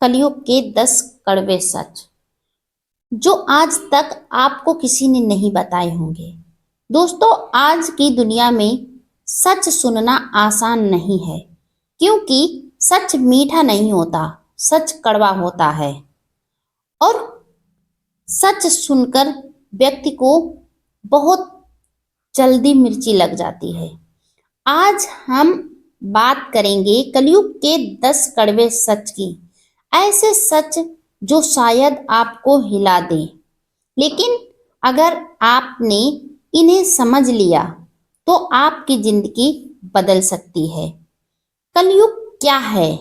कलयुग के 10 कड़वे सच जो आज तक आपको किसी ने नहीं बताए होंगे। दोस्तों, आज की दुनिया में सच सुनना आसान नहीं है, क्योंकि सच मीठा नहीं होता, सच कड़वा होता है। और सच सुनकर व्यक्ति को बहुत जल्दी मिर्ची लग जाती है। आज हम बात करेंगे कलयुग के 10 कड़वे सच की। ऐसे सच जो शायद आपको हिला दे, लेकिन अगर आपने इन्हें समझ लिया तो आपकी जिंदगी बदल सकती है। कलयुग क्या है?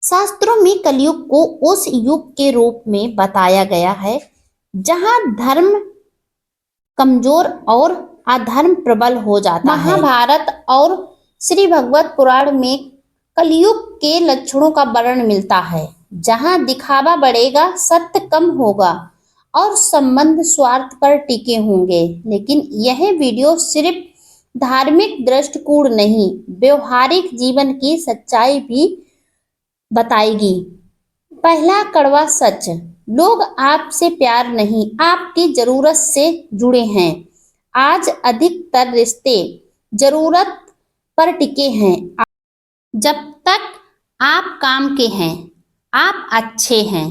शास्त्रों में कलयुग को उस युग के रूप में बताया गया है जहां धर्म कमजोर और अधर्म प्रबल हो जाता है। महाभारत और श्री भगवत पुराण में कलयुग के लक्षणों का वर्णन मिलता है, जहां दिखावा बढ़ेगा, सत्य कम होगा और संबंध स्वार्थ पर टिके होंगे। लेकिन यह वीडियो सिर्फ धार्मिक दृष्टिकोण नहीं, व्यवहारिक जीवन की सच्चाई भी बताएगी। पहला कड़वा सच, लोग आपसे प्यार नहीं, आपकी जरूरत से जुड़े हैं। आज अधिकतर रिश्ते जरूरत पर टिके हैं। जब तक आप काम के हैं, आप अच्छे हैं।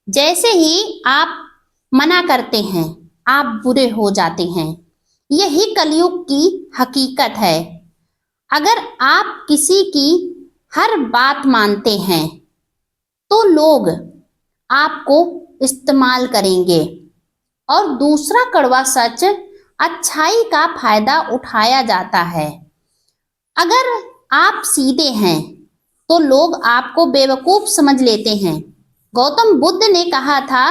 जैसे ही आप मना करते हैं, आप बुरे हो जाते हैं। यही कलयुग की हकीकत है। अगर आप किसी की हर बात मानते हैं तो लोग आपको इस्तेमाल करेंगे। और दूसरा कड़वा सच, अच्छाई का फायदा उठाया जाता है। अगर आप सीधे हैं तो लोग आपको बेवकूफ समझ लेते हैं। गौतम बुद्ध ने कहा था,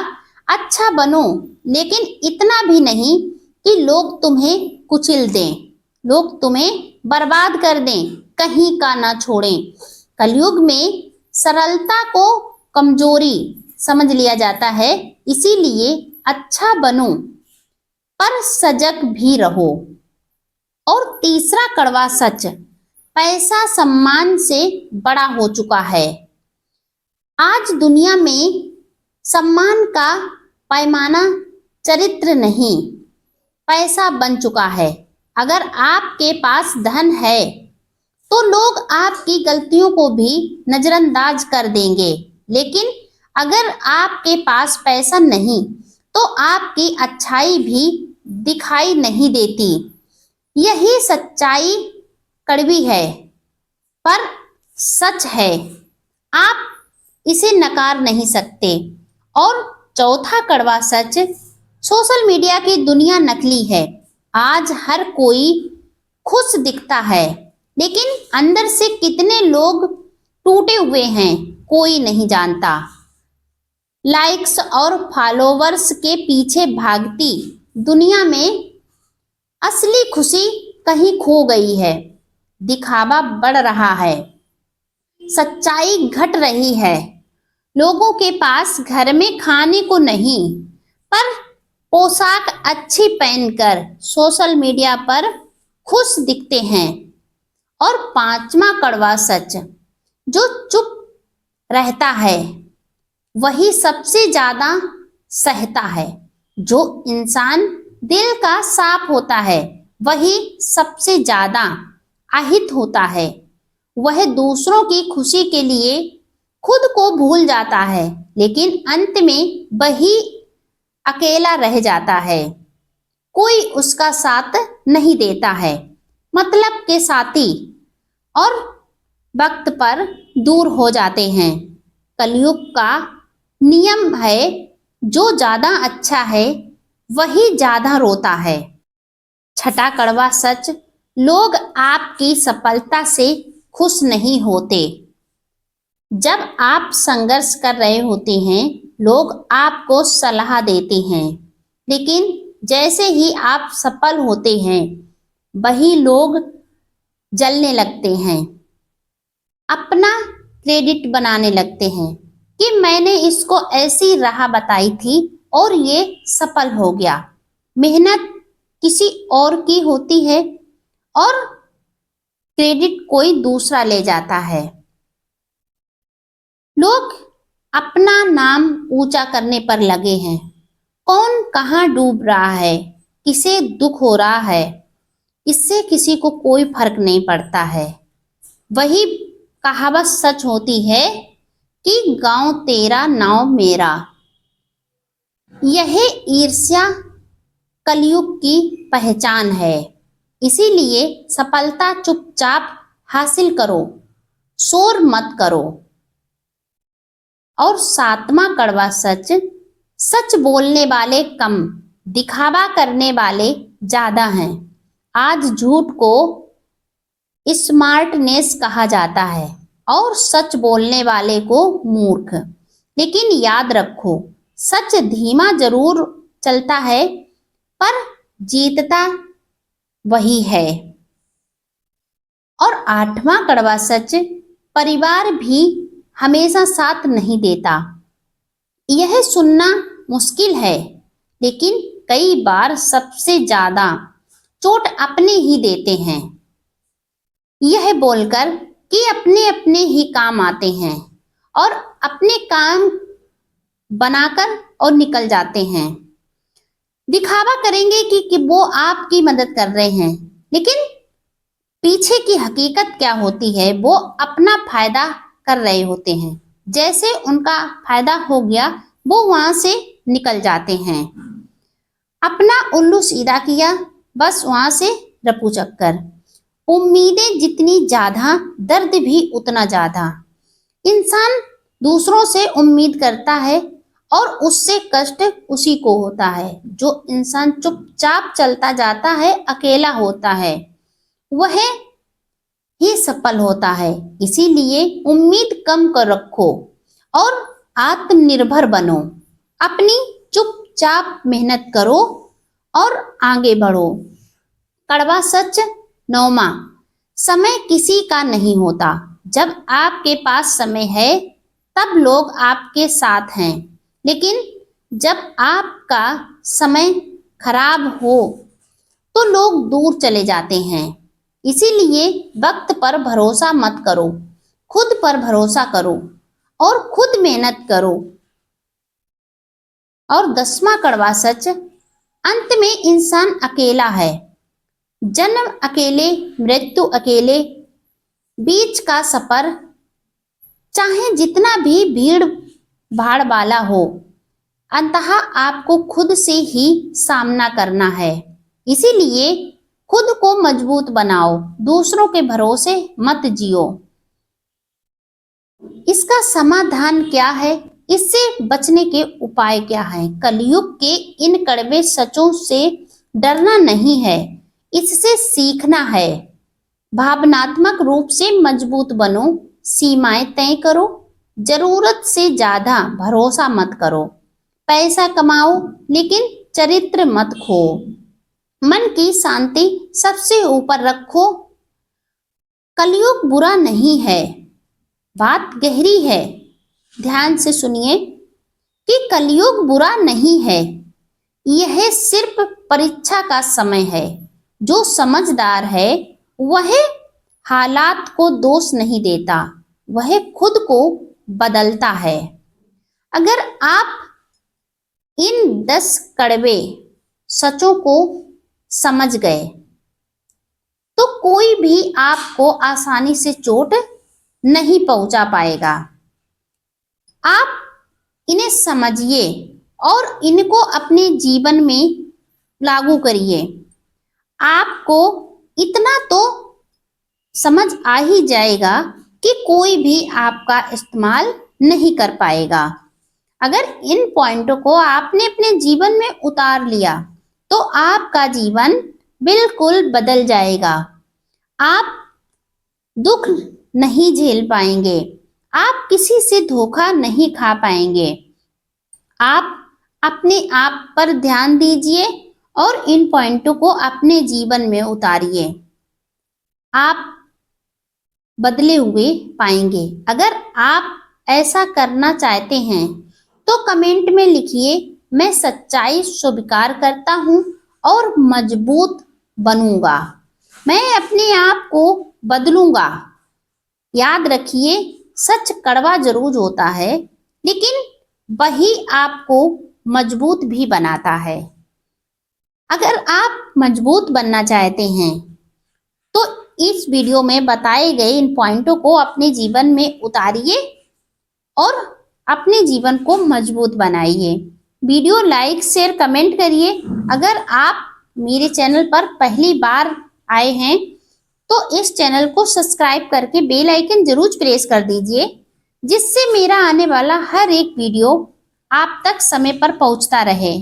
अच्छा बनो, लेकिन इतना भी नहीं कि लोग तुम्हें कुचल दें, लोग तुम्हें बर्बाद कर दें, कहीं का ना छोड़ें। कलयुग में सरलता को कमजोरी समझ लिया जाता है, इसीलिए अच्छा बनो पर सजग भी रहो। और तीसरा कड़वा सच, पैसा सम्मान से बड़ा हो चुका है। आज दुनिया में सम्मान का पैमाना चरित्र नहीं, पैसा बन चुका है। अगर आपके पास धन है तो लोग आपकी गलतियों को भी नजरअंदाज कर देंगे, लेकिन अगर आपके पास पैसा नहीं तो आपकी अच्छाई भी दिखाई नहीं देती। यही सच्चाई कड़वी है पर सच है, आप इसे नकार नहीं सकते। और चौथा कड़वा सच, सोशल मीडिया की दुनिया नकली है। आज हर कोई खुश दिखता है, लेकिन अंदर से कितने लोग टूटे हुए हैं कोई नहीं जानता। लाइक्स और फॉलोवर्स के पीछे भागती दुनिया में असली खुशी कहीं खो गई है। दिखावा बढ़ रहा है, सच्चाई घट रही है। लोगों के पास घर में खाने को नहीं, पर पोशाक अच्छी पहनकर सोशल मीडिया पर खुश दिखते हैं। और पांचवा कड़वा सच, जो चुप रहता है वही सबसे ज्यादा सहता है। जो इंसान दिल का साफ होता है वही सबसे ज्यादा अहित होता है। वह दूसरों की खुशी के लिए खुद को भूल जाता है, लेकिन अंत में वही अकेला रह जाता है। कोई उसका साथ नहीं देता है। मतलब के साथी और वक्त पर दूर हो जाते हैं। कलयुग का नियम है, जो ज्यादा अच्छा है वही ज्यादा रोता है। छठा कड़वा सच, लोग आपकी सफलता से खुश नहीं होते। जब आप संघर्ष कर रहे होते हैं, लोग आपको सलाह देते हैं, लेकिन जैसे ही आप सफल होते हैं वही लोग जलने लगते हैं, अपना क्रेडिट बनाने लगते हैं कि मैंने इसको ऐसी राह बताई थी और ये सफल हो गया। मेहनत किसी और की होती है और क्रेडिट कोई दूसरा ले जाता है। लोग अपना नाम ऊंचा करने पर लगे हैं। कौन कहाँ डूब रहा है, किसे दुख हो रहा है, इससे किसी को कोई फर्क नहीं पड़ता है। वही कहावत सच होती है कि गांव तेरा नाव मेरा। यह ईर्ष्या कलयुग की पहचान है। इसीलिए सफलता चुपचाप हासिल करो, शोर मत करो। और सातवां कड़वा सच, सच बोलने वाले कम, दिखावा करने वाले ज्यादा हैं। आज झूठ को स्मार्टनेस कहा जाता है और सच बोलने वाले को मूर्ख। लेकिन याद रखो, सच धीमा जरूर चलता है पर जीतता वही है। और आठवां कड़वा सच, परिवार भी हमेशा साथ नहीं देता। यह सुनना मुश्किल है, लेकिन कई बार सबसे ज्यादा चोट अपने ही देते हैं। यह बोलकर कि अपने अपने ही काम आते हैं और अपने काम बनाकर और निकल जाते हैं। दिखावा करेंगे कि वो आपकी मदद कर रहे हैं, लेकिन पीछे की हकीकत क्या होती है, वो अपना फायदा कर रहे होते हैं। जैसे उनका फायदा हो गया वो वहां से निकल जाते हैं। अपना उल्लू सीधा किया, बस वहां से रफू चक्कर। उम्मीदें जितनी ज्यादा, दर्द भी उतना ज्यादा। इंसान दूसरों से उम्मीद करता है और उससे कष्ट उसी को होता है। जो इंसान चुपचाप चलता जाता है, अकेला होता है, वह ही सफल होता है। इसीलिए उम्मीद कम कर रखो और आत्मनिर्भर बनो। अपनी चुपचाप मेहनत करो और आगे बढ़ो। कड़वा सच नौमा, समय किसी का नहीं होता। जब आपके पास समय है तब लोग आपके साथ हैं, लेकिन जब आपका समय खराब हो तो लोग दूर चले जाते हैं। इसीलिए वक्त पर भरोसा मत करो, खुद पर भरोसा करो और खुद मेहनत करो। और 10वां कड़वा सच, अंत में इंसान अकेला है। जन्म अकेले, मृत्यु अकेले, बीच का सफर चाहे जितना भी भीड़ भाड़ वाला हो, अंततः आपको खुद से ही सामना करना है। इसीलिए खुद को मजबूत बनाओ, दूसरों के भरोसे मत जियो। इसका समाधान क्या है, इससे बचने के उपाय क्या है? कलयुग के इन कड़वे सचों से डरना नहीं है, इससे सीखना है। भावनात्मक रूप से मजबूत बनो, सीमाएं तय करो, जरूरत से ज्यादा भरोसा मत करो। पैसा कमाओ लेकिन चरित्र मत खो। मन की शांति सबसे ऊपर रखो। कलयुग बुरा नहीं है, बात गहरी है। ध्यान से सुनिए कि कलयुग बुरा नहीं है, यह सिर्फ परीक्षा का समय है। जो समझदार है वह हालात को दोष नहीं देता, वह खुद को बदलता है। अगर आप इन 10 कड़वे सचों को समझ गए तो कोई भी आपको आसानी से चोट नहीं पहुंचा पाएगा। आप इन्हें समझिए और इनको अपने जीवन में लागू करिए। आपको इतना तो समझ आ ही जाएगा कि कोई भी आपका इस्तेमाल नहीं कर पाएगा। अगर इन पॉइंटों को आपने अपने जीवन में उतार लिया तो आपका जीवन बिल्कुल बदल जाएगा। आप दुख नहीं झेल पाएंगे, आप किसी से धोखा नहीं खा पाएंगे। आप अपने आप पर ध्यान दीजिए और इन पॉइंटों को अपने जीवन में उतारिए। आप बदले हुए पाएंगे। अगर आप ऐसा करना चाहते हैं तो कमेंट में लिखिए, मैं सच्चाई स्वीकार करता हूं और मजबूत बनूंगा, मैं अपने आप को बदलूंगा। याद रखिए, सच कड़वा जरूर होता है, लेकिन वही आपको मजबूत भी बनाता है। अगर आप मजबूत बनना चाहते हैं तो इस वीडियो में बताए गए इन पॉइंटों को अपने जीवन में उतारिए और अपने जीवन को मजबूत बनाइए। वीडियो लाइक शेयर कमेंट करिए। अगर आप मेरे चैनल पर पहली बार आए हैं तो इस चैनल को सब्सक्राइब करके बेल आइकन जरूर प्रेस कर दीजिए, जिससे मेरा आने वाला हर एक वीडियो आप तक समय पर पहुंचता रहे।